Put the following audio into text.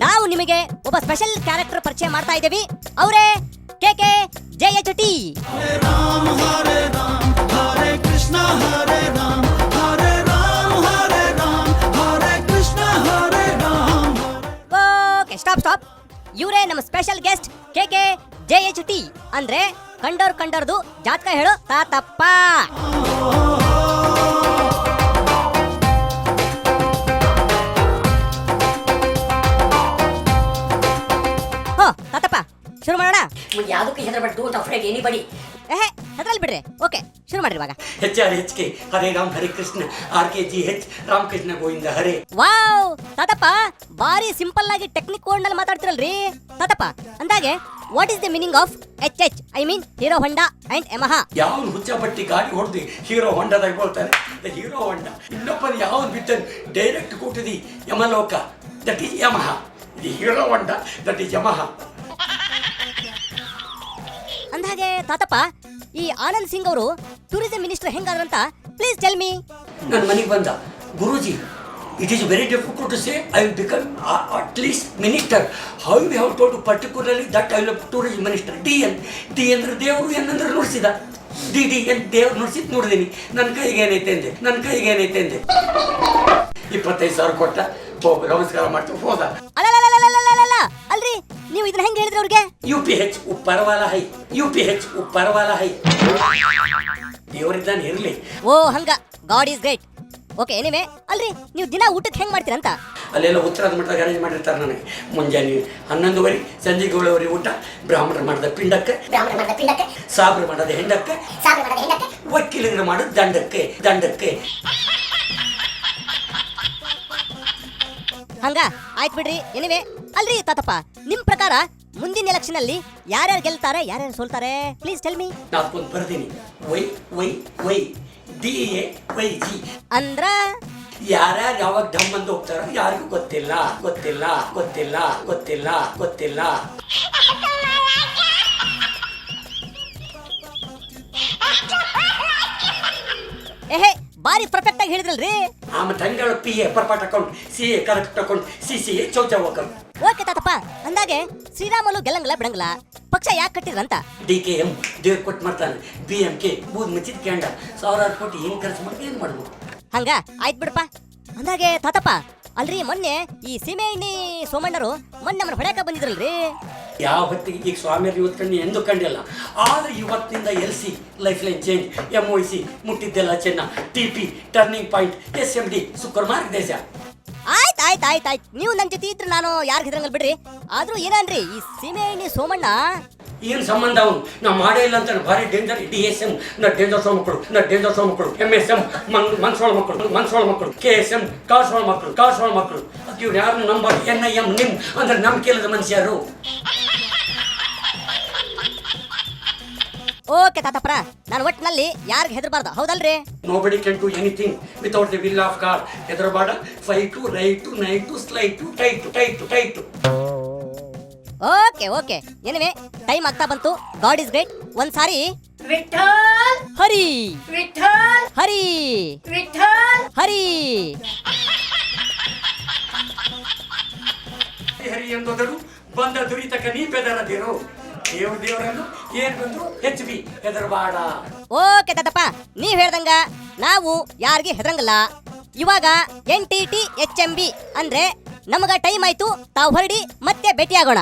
ನಾವು ನಿಮಗೆ ಒಬ್ಬ ಸ್ಪೆಷಲ್ ಕ್ಯಾರೆಕ್ಟರ್ ಪರಿಚಯ ಮಾಡ್ತಾ ಇದ್ದೀವಿ. ಅವರೇ KK JHT. Hare Rama Hare Rama Hare Krishna Hare Rama Hare Rama Hare Rama Hare Krishna Hare Rama. Okay, stop. ಇವರೇ ನಮ್ಮ ಸ್ಪೆಷಲ್ ಗೆಸ್ಟ್ KK JHT. ಅಂದ್ರೆ ಕಂಡೋರ್ದು ಜಾತಕ ಹೇಳೋ ತಾತಪ್ಪ. ತಾತಪ್ಪ, ಶುರು ಮಾಡೋಣ. ಯಾವುದಕ್ಕೆ ಹೆದರಬೇಡ, ಡೋಂಟ್ ಅಫ್ರೇಡ್ ಎನಿಬಡಿ. ಹೆದರಲ್ಲಿ ಬಿಡ್ರಿ. ಓಕೆ, ಶುರು ಮಾಡ್ರಿ ಇವಾಗ. HRHK ಹರೇ ರಾಮ್ ಹರೇ ಕೃಷ್ಣ RKGH ರಾಮಕೃಷ್ಣ ಗೋವಿಂದ ಹರೇ. ವಾವ್ ತಾತಪ್ಪ, ಬಾರಿ ಸಿಂಪಲ್ ಆಗಿ ಟೆಕ್ನಿಕ್ ವರ್ಡ್ ನಲ್ಲಿ ಮಾತಾಡ್ತಿರಲ್ರಿ ತಾತಪ್ಪ. ಅಂದಾಗೆ what is the meaning of HH? I mean Hero Honda and Yamaha. ಯಾವ್ದು ಹುಚ್ಚಪಟ್ಟಿ ಗಾಡಿ ಹೊಡೆದು ಹೀರೋ ಹೊಂಡದಾಗ ಹೇಳ್ತಾರೆ ಹೀರೋ ಹೊಂಡ. ಇನ್ನೊಬ್ಬರು ಯಾವ್ದು ಬಿಟ್ಟು ಡೈರೆಕ್ಟ್ ಕೊಟ್ಟಿದಿ ಯಮಲೋಕ, ದಟ್ ಈಸ್ ಯಮಹ. ಇದು Hero Honda, that is Yamaha. ಅಂದಾಗೆ ತಾತಪ್ಪ, ಈ ಆನಂದ್ ಸಿಂಗ್ ಅವರು ಟೂರಿಸಂ ಮಿನಿಸ್ಟರ್ ಹೆಂಗಾದ್ರಂತ ಪ್ಲೀಸ್ ಟೆಲ್ ಮೀ. ನನ್ನ ಮನೆಗೆ ಬಂದ, Guruji it is very difficult to say I will become at least minister. How you have told particularly that I will tourism minister. D ಅಂದ್ರೆ ದೇವರು, ಎನ್ ಅಂದ್ರೆ ನುಡಿಸಿದ. ಡಿ ಎನ್ ದೇವ್ರು ನುಡಿಸಿದ್ ನೋಡಿದೀನಿ. ನನ್ನ ಕೈಗೆ ಏನೈತೆ ಅಂದೆ 25,000 ಕೊಟ್ಟ, ನಮಸ್ಕಾರ ಮಾಡ್ತೀವಿ, ಹೋದ. ಅಲ್ರಿ, ನೀವು ಇದನ್ನ ಹೆಂಗ್ ಹೇಳಿದ್ರಿ ಅವ್ರಿಗೆ? UPH ಉಪ್ಪರವಾಲ ಹೈ. ದೇವರಿದ್ದಾನೆ ಇರ್ಲಿ. ಓ ಹಂಗ, God is great. Okay, anyway, ಅಲ್ರಿ ನೀವು ದಿನ ಊಟಕ್ಕೆ ಹೆಂಗ್ ಮಾಡ್ತೀರಂತ? ಅಲ್ಲೆಲ್ಲ ಉತ್ತರದ ಮಟ್ಟದಾಗ ಅರೇಂಜ್ ಮಾಡಿರ್ತಾರೆ ನನಗೆ. ಮುಂಜಾನೆ 11:30, ಸಂಜೆ 7:00 ಊಟ. ಬ್ರಾಹ್ಮಣರು ಮಾಡಿದ ಪಿಂಡಕ್ಕೆ, ಸಾಬ್ರು ಮಾಡೋದು ಹೆಂಡಕ್ಕೆ, ವಕೀಲರು ಮಾಡೋದು ದಂಡಕ್ಕೆ. ಹಂಗ ಆಯ್ತು ಬಿಡ್ರಿ. ಎನಿವೆ, ಅಲ್ರಿ ತಾತಪ್ಪ, ನಿಮ್ ಪ್ರಕಾರ ಮುಂದಿನ ಎಲೆಕ್ಷನ್ ಅಲ್ಲಿ ಯಾರ್ಯಾರು ಗೆಲ್ತಾರೆ, ಯಾರ್ಯಾರು ಸೋಲ್ತಾರೆ? Please tell me. ನಾಲ್ಕೊಂದು ಬರ್ತೀನಿ. ವೈ DAYG ಅಂದ್ರ ಯಾರ್ಯಾರು ಯಾವಾಗ ಢಮ್ ಅಂತ ಹೋಗ್ತಾರೋ ಯಾರಿಗೂ ಗೊತ್ತಿಲ್ಲ. ಬಾರಿ ಪರ್ಫೆಕ್ಟ್ ಆಗಿ ಹೇಳಿದ್ರಲ್ರಿ. ತಂಗಳು PA perfect account, CA correct account, CCA ಚೌಚೌ ಅಕೌಂಟ್. ಓಕೆ ತಾತಪ್ಪ, ಅಂದಾಗೆ ಶ್ರೀರಾಮಲು ಗೆಲ್ಲಂಗಿಲ್ಲ ಬಿಡಂಗಿಲ್ಲ ಪಕ್ಷ ಯಾಕೆ ಕಟ್ಟಿದ್ರಂತ? DKM ದೇವ್ರು ಕೊಟ್ಟು ಮಾಡ್ತಾನೆ. BMK ಬೂದ್ ಮುಚ್ಚಿದ ಕ್ಯಾಂಡ 1000 ಕೋಟಿ ಏನ್ ಖರ್ಚು ಮಾಡಿ ಏನ್ ಮಾಡ್ಬೋದು? ಹಂಗ ಆಯ್ತು ಬಿಡಪ್ಪ. ಅಂದಾಗೆ ತಾತಪ್ಪ, ಅಲ್ರಿ ಮೊನ್ನೆ ಈ ಸೀಮೆ ಎಣ್ಣೆ ಸೋಮಣ್ಣರು ಮೊನ್ನೆ ನಮ್ಮನ್ನ ಹೊಡ್ಯಾಕ ಬಂದಿದ್ರಲ್ರಿ. ಯಾವ ಹೊತ್ತಿಗೆ ಈಗ ಸ್ವಾಮಿಯರು ಇವತ್ತು ಎಂದು ಕಂಡಿಲ್ಲ. ಆದ್ರೆ ಇವತ್ತಿನಿಂದ LC life line change, MOC ಮುಟ್ಟಿದ್ದೆಲ್ಲ ಚೆನ್ನ, TP ಟರ್ನಿಂಗ್ ಪಾಯಿಂಟ್, SMD ಸುಕ್ಕರ್ ಮಾರ್ಗದೇಶ. ಆಯ್ತು ನೀವು ನನ್ನ ಜೊತೆ ಇದ್ರೆ ನಾನು ಯಾರಿಗೆ ಹೆದರಂಗಲ್ ಬಿಡ್ರಿ. ಆದ್ರೂ ಏನನ್ರಿ ಈ ಸೀಮೆ ಎಣ್ಣೆ ಸೋಮಣ್ಣ ಏನ್ ಸಂಬಂಧ? ಅವನು ನಾ ಮಾಡೇ ಇಲ್ಲ ಅಂತ ಭಾರಿ ಡೇಂಜರ್. DSM ನ ಡೇಂಜರ್ ಮಕ್ಕಳು, MSM ಮನ್ಸೋಳ ಮಕ್ಕಳು, KSM ಕಾಸೋಳ ಮಕ್ಕಳು. ಅದು ಇವ್ರು ಯಾರು ನಂಬರ್ NIM ನಿಮ್ ಅಂದ್ರೆ ನಂಬಿಕೆ ಇಲ್ಲದ ಮನುಷ್ಯರು. ಓಕೆ ತಾತಪ್ಪ, ನಾನು ಒಟ್ಟಿನಲ್ಲಿ ಯಾರಿಗೆ ಹೆದರಬಾರ್ದು, ಹೌದಲ್ರಿ? Nobody can do anything without the will of God. ಹೆದರಬಾರ್ದ. Fight, right, night, slight, tight. Okay anyway, time ಆಗ್ತಾ ಬಂತು. God is great. ಒಂದ್ಸಾರಿ ವಿಠಲ್ ಹರಿ ಹರಿ ಎಂದೋದರು ಬಂದ ದುರಿತಕ ನೀ ಬೆದರದಿರು. ದೇವರನ್ನು ಏನ್ ಬಂದ್ರು HB ಹೆದರಬಾಡ. ಓಕೆ ತಾತಪ್ಪ, ನೀವ್ ಹೇಳ್ದಂಗ ನಾವು ಯಾರಿಗೆ ಹೆದರಂಗಲ್ಲ. ಇವಾಗ NTT HMB ಅಂದ್ರೆ ನಮಗ ಟೈಮ್ ಆಯ್ತು. ತಾವು ಹೊರಡಿ, ಮತ್ತೆ ಭೇಟಿ ಆಗೋಣ.